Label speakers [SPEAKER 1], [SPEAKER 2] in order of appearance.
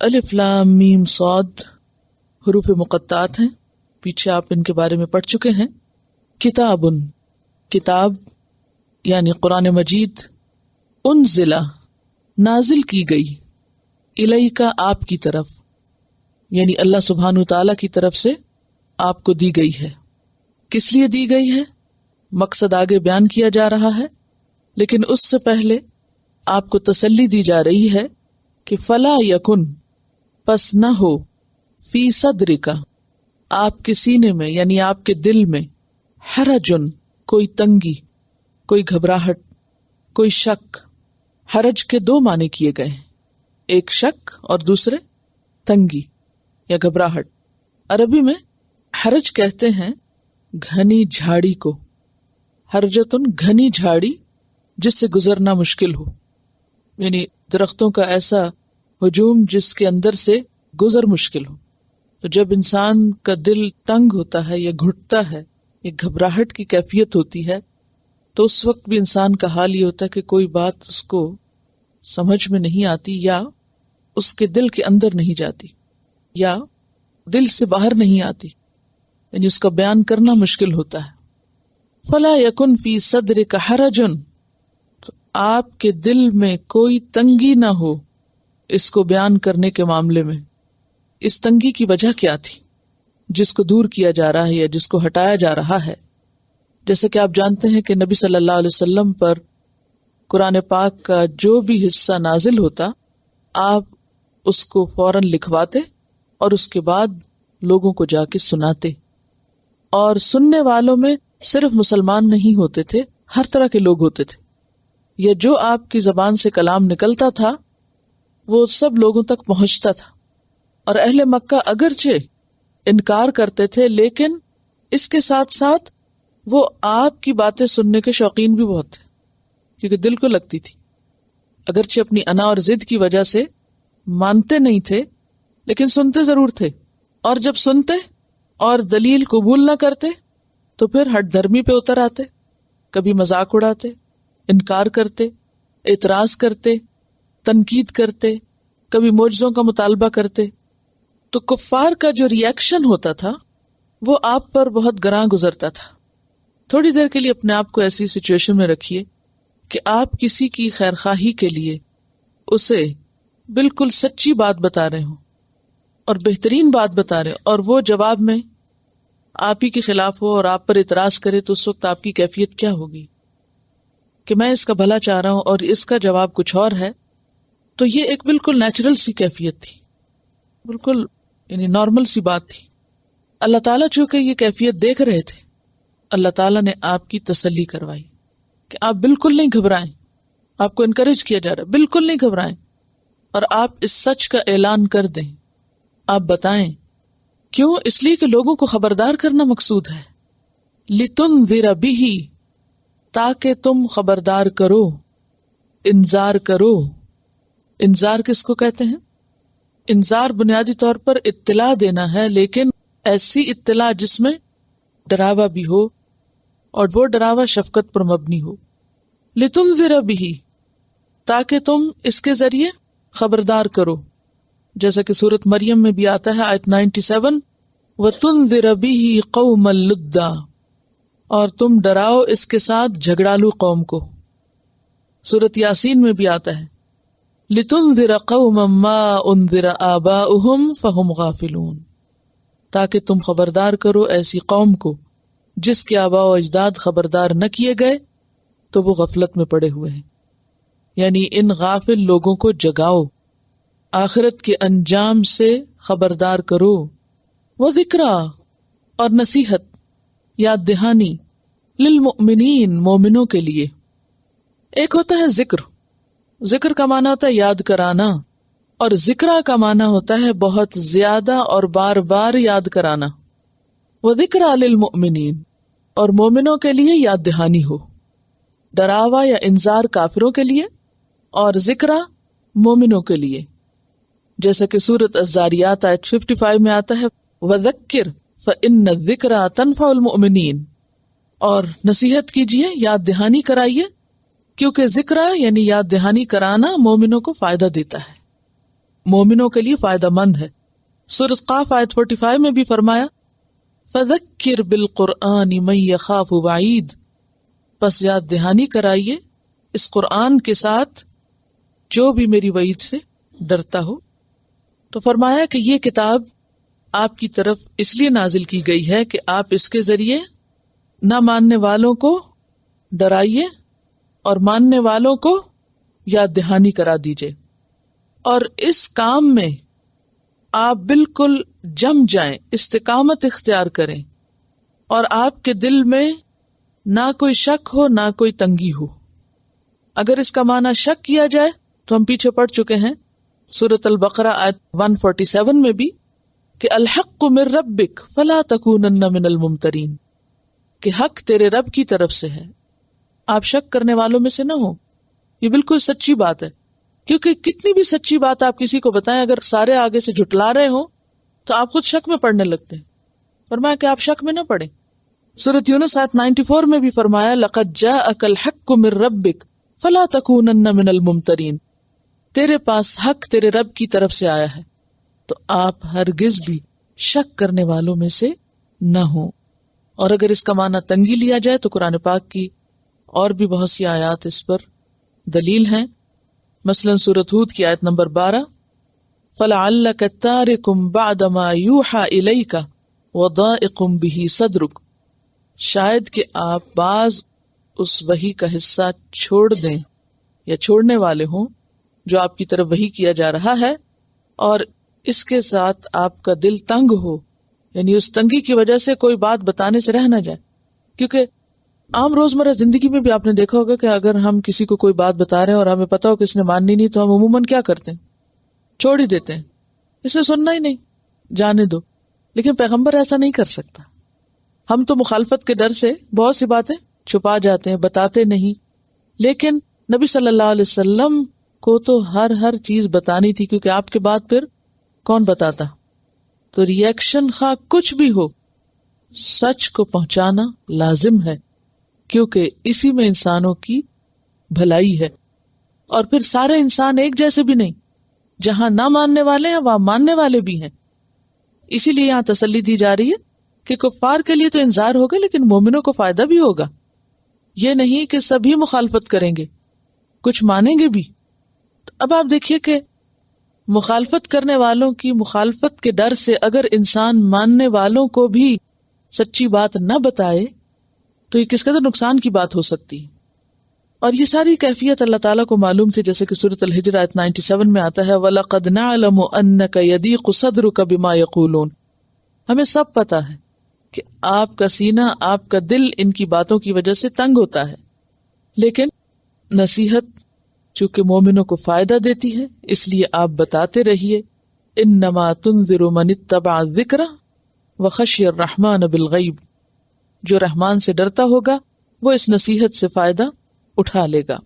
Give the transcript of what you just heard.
[SPEAKER 1] الف لام میم صاد حروف مقطعات ہیں، پیچھے آپ ان کے بارے میں پڑھ چکے ہیں. کتاب، کتاب یعنی قرآن مجید، انزلہ نازل کی گئی، الیک آپ کی طرف، یعنی اللہ سبحانہ تعالیٰ کی طرف سے آپ کو دی گئی ہے. کس لیے دی گئی ہے؟ مقصد آگے بیان کیا جا رہا ہے، لیکن اس سے پہلے آپ کو تسلی دی جا رہی ہے کہ فلا یکن، پس نہ ہو، فی صدرک، آپ کے سینے میں یعنی آپ کے دل میں، حرجن، کوئی تنگی، کوئی گھبراہٹ، کوئی شک. حرج کے دو معنی کیے گئے ہیں، ایک شک اور دوسرے تنگی یا گھبراہٹ. عربی میں حرج کہتے ہیں گھنی جھاڑی کو، حرجتن گھنی جھاڑی جس سے گزرنا مشکل ہو، یعنی درختوں کا ایسا ہجوم جس کے اندر سے گزر مشکل ہو. تو جب انسان کا دل تنگ ہوتا ہے یا گھٹتا ہے یا گھبراہٹ کی کیفیت ہوتی ہے تو اس وقت بھی انسان کا حال یہ ہوتا ہے کہ کوئی بات اس کو سمجھ میں نہیں آتی یا اس کے دل کے اندر نہیں جاتی یا دل سے باہر نہیں آتی، یعنی اس کا بیان کرنا مشکل ہوتا ہے. فلا یکن فی صدرک حرجن، تو آپ کے دل میں کوئی تنگی نہ ہو اس کو بیان کرنے کے معاملے میں. اس تنگی کی وجہ کیا تھی جس کو دور کیا جا رہا ہے یا جس کو ہٹایا جا رہا ہے؟ جیسے کہ آپ جانتے ہیں کہ نبی صلی اللہ علیہ وسلم پر قرآن پاک کا جو بھی حصہ نازل ہوتا آپ اس کو فوراً لکھواتے اور اس کے بعد لوگوں کو جا کے سناتے. اور سننے والوں میں صرف مسلمان نہیں ہوتے تھے، ہر طرح کے لوگ ہوتے تھے. یا جو آپ کی زبان سے کلام نکلتا تھا وہ سب لوگوں تک پہنچتا تھا. اور اہل مکہ اگرچہ انکار کرتے تھے لیکن اس کے ساتھ ساتھ وہ آپ کی باتیں سننے کے شوقین بھی بہت تھے، کیونکہ دل کو لگتی تھی. اگرچہ اپنی انا اور ضد کی وجہ سے مانتے نہیں تھے لیکن سنتے ضرور تھے. اور جب سنتے اور دلیل قبول نہ کرتے تو پھر ہٹ دھرمی پہ اتر آتے، کبھی مذاق اڑاتے، انکار کرتے، اعتراض کرتے، تنقید کرتے، کبھی معجزوں کا مطالبہ کرتے. تو کفار کا جو ری ایکشن ہوتا تھا وہ آپ پر بہت گراں گزرتا تھا. تھوڑی دیر کے لیے اپنے آپ کو ایسی سچویشن میں رکھیے کہ آپ کسی کی خیرخواہی کے لیے اسے بالکل سچی بات بتا رہے ہوں اور بہترین بات بتا رہے ہوں، اور وہ جواب میں آپ ہی کے خلاف ہو اور آپ پر اعتراض کرے، تو اس وقت آپ کی کیفیت کیا ہوگی کہ میں اس کا بھلا چاہ رہا ہوں اور اس کا جواب کچھ اور ہے. تو یہ ایک بالکل نیچرل سی کیفیت تھی، بالکل یعنی نارمل سی بات تھی. اللہ تعالیٰ چونکہ یہ کیفیت دیکھ رہے تھے، اللہ تعالیٰ نے آپ کی تسلی کروائی کہ آپ بالکل نہیں گھبرائیں. آپ کو انکریج کیا جا رہا ہے بالکل نہیں گھبرائیں، اور آپ اس سچ کا اعلان کر دیں، آپ بتائیں. کیوں؟ اس لیے کہ لوگوں کو خبردار کرنا مقصود ہے. لِتُنذِرَ بِهِ، تاکہ تم خبردار کرو، انذار کرو. انذار کس کو کہتے ہیں؟ انذار بنیادی طور پر اطلاع دینا ہے، لیکن ایسی اطلاع جس میں ڈراوا بھی ہو اور وہ ڈراوا شفقت پر مبنی ہو. لِتُنذِرَ بِهِ، تاکہ تم اس کے ذریعے خبردار کرو، جیسا کہ سورۃ مریم میں بھی آتا ہے آیت 97، وَتُنذِرَ بِهِ قَوْمًا لُدًّا، اور تم ڈراؤ اس کے ساتھ جھگڑالو قوم کو. سورۃ یاسین میں بھی آتا ہے لِتُنذِرَ قَوْمًا مَا أُنذِرَ آبَاؤُهُمْ فَهُمْ غَافِلُونَ، تاکہ تم خبردار کرو ایسی قوم کو جس کے آباء و اجداد خبردار نہ کیے گئے تو وہ غفلت میں پڑے ہوئے ہیں. یعنی ان غافل لوگوں کو جگاؤ، آخرت کے انجام سے خبردار کرو. وَذِكْرَى، اور نصیحت، یاد دہانی، للمؤمنین، مومنوں کے لیے. ایک ہوتا ہے ذکر، ذکر کا معنی ہوتا ہے یاد کرانا، اور ذکرہ کا معنی ہوتا ہے بہت زیادہ اور بار بار یاد کرانا. وَذِكْرَى لِلْمُؤْمِنِينَ، اور مومنوں کے لیے یاد دہانی ہو. ڈراوا یا انذار کافروں کے لیے اور ذکرہ مومنوں کے لیے، جیسا کہ سورۃ الذاریات آیت 55 میں آتا ہے وَذَكِّرْ فَإِنَّ الذِّكْرَى تَنفَعُ الْمُؤْمِنِينَ، اور نصیحت کیجئے، یاد دہانی کرائیے، کیونکہ ذکرہ یعنی یاد دہانی کرانا مومنوں کو فائدہ دیتا ہے. مومنوں کے لیے فائدہ مند ہے۔ سورۃ قاف آیت 45 میں بھی فرمایا فَذَكِّرْ بِالْقُرْآنِ مَن يَخَافُ وَعِيدٍ، پس یاد دہانی کرائیے اس قرآن کے ساتھ جو بھی میری وعید سے ڈرتا ہو۔ تو فرمایا کہ یہ کتاب آپ کی طرف اس لیے نازل کی گئی ہے کہ آپ اس کے ذریعے نہ ماننے والوں کو ڈرائیے اور ماننے والوں کو یاد دہانی کرا دیجیے، اور اس کام میں آپ بالکل جم جائیں، استقامت اختیار کریں، اور آپ کے دل میں نہ کوئی شک ہو نہ کوئی تنگی ہو۔ اگر اس کا معنی شک کیا جائے تو ہم پیچھے پڑ چکے ہیں سورۃ البقرہ آیت 147 میں بھی کہ الحق من ربک فلا تکونن من الممترین، کہ حق تیرے رب کی طرف سے ہے، آپ شک کرنے والوں میں سے نہ ہو۔ یہ بالکل سچی بات ہے، کیونکہ کتنی بھی سچی بات آپ کسی کو بتائیں، اگر سارے آگے سے جھٹلا رہے ہوں تو آپ خود شک میں پڑنے لگتے ہیں۔ فرمایا کہ آپ شک میں نہ پڑیں۔ سورۃ یونس آیت 94 میں بھی فرمایا لقد جاءک الحق من ربک فلا تکونن من الممترین، تیرے پاس حق تیرے رب کی طرف سے آیا ہے تو آپ ہرگز بھی شک کرنے والوں میں سے نہ ہوں۔ اور اگر اس کا معنی تنگی لیا جائے تو قرآن پاک کی اور بھی بہت سی آیات اس پر دلیل ہیں، مثلا سورۃ ہود کی آیت نمبر 12 فَلَعَلَّكَ تَارِكٌ بَعْدَ مَا يُوحَى إِلَيْكَ وَضَائِقٌ بِهِ صَدْرُكَ، شاید کہ آپ بعض اس وحی کا حصہ چھوڑ دیں یا چھوڑنے والے ہوں جو آپ کی طرف وحی کیا جا رہا ہے، اور اس کے ساتھ آپ کا دل تنگ ہو، یعنی اس تنگی کی وجہ سے کوئی بات بتانے سے رہ نہ جائے۔ کیونکہ عام روزمرہ زندگی میں بھی آپ نے دیکھا ہوگا کہ اگر ہم کسی کو کوئی بات بتا رہے ہیں اور ہمیں پتا ہو کہ اس نے ماننی نہیں تو ہم عموماً کیا کرتے ہیں؟ چھوڑ ہی دیتے ہیں، اسے سننا ہی نہیں، جانے دو۔ لیکن پیغمبر ایسا نہیں کر سکتا۔ ہم تو مخالفت کے ڈر سے بہت سی باتیں چھپا جاتے ہیں، بتاتے نہیں، لیکن نبی صلی اللہ علیہ وسلم کو تو ہر چیز بتانی تھی، کیونکہ آپ کے بعد پھر کون بتاتا؟ تو ریئیکشن خواہ کچھ بھی ہو، سچ کو پہنچانا لازم ہے، کیونکہ اسی میں انسانوں کی بھلائی ہے۔ اور پھر سارے انسان ایک جیسے بھی نہیں، جہاں نہ ماننے والے ہیں وہاں ماننے والے بھی ہیں۔ اسی لیے یہاں تسلی دی جا رہی ہے کہ کفار کے لیے تو انذار ہوگا لیکن مومنوں کو فائدہ بھی ہوگا۔ یہ نہیں کہ سبھی مخالفت کریں گے، کچھ مانیں گے بھی۔ اب آپ دیکھیے کہ مخالفت کرنے والوں کی مخالفت کے ڈر سے اگر انسان ماننے والوں کو بھی سچی بات نہ بتائے تو یہ کس قدر نقصان کی بات ہو سکتی ہے۔ اور یہ ساری کیفیت اللہ تعالیٰ کو معلوم تھی، جیسے کہ سورۃ الحجر آیت 97 میں آتا ہے وَلَقَدْ نَعْلَمُ أَنَّكَ يَضِيقُ صَدْرُكَ بِمَا يَقُولُونَ، ہمیں سب پتا ہے کہ آپ کا سینہ، آپ کا دل ان کی باتوں کی وجہ سے تنگ ہوتا ہے، لیکن نصیحت چونکہ مومنوں کو فائدہ دیتی ہے اس لیے آپ بتاتے رہیے انما تنذر من اتبع الذکر وخشی الرحمن بالغیب، جو رحمان سے ڈرتا ہوگا وہ اس نصیحت سے فائدہ اٹھا لے گا۔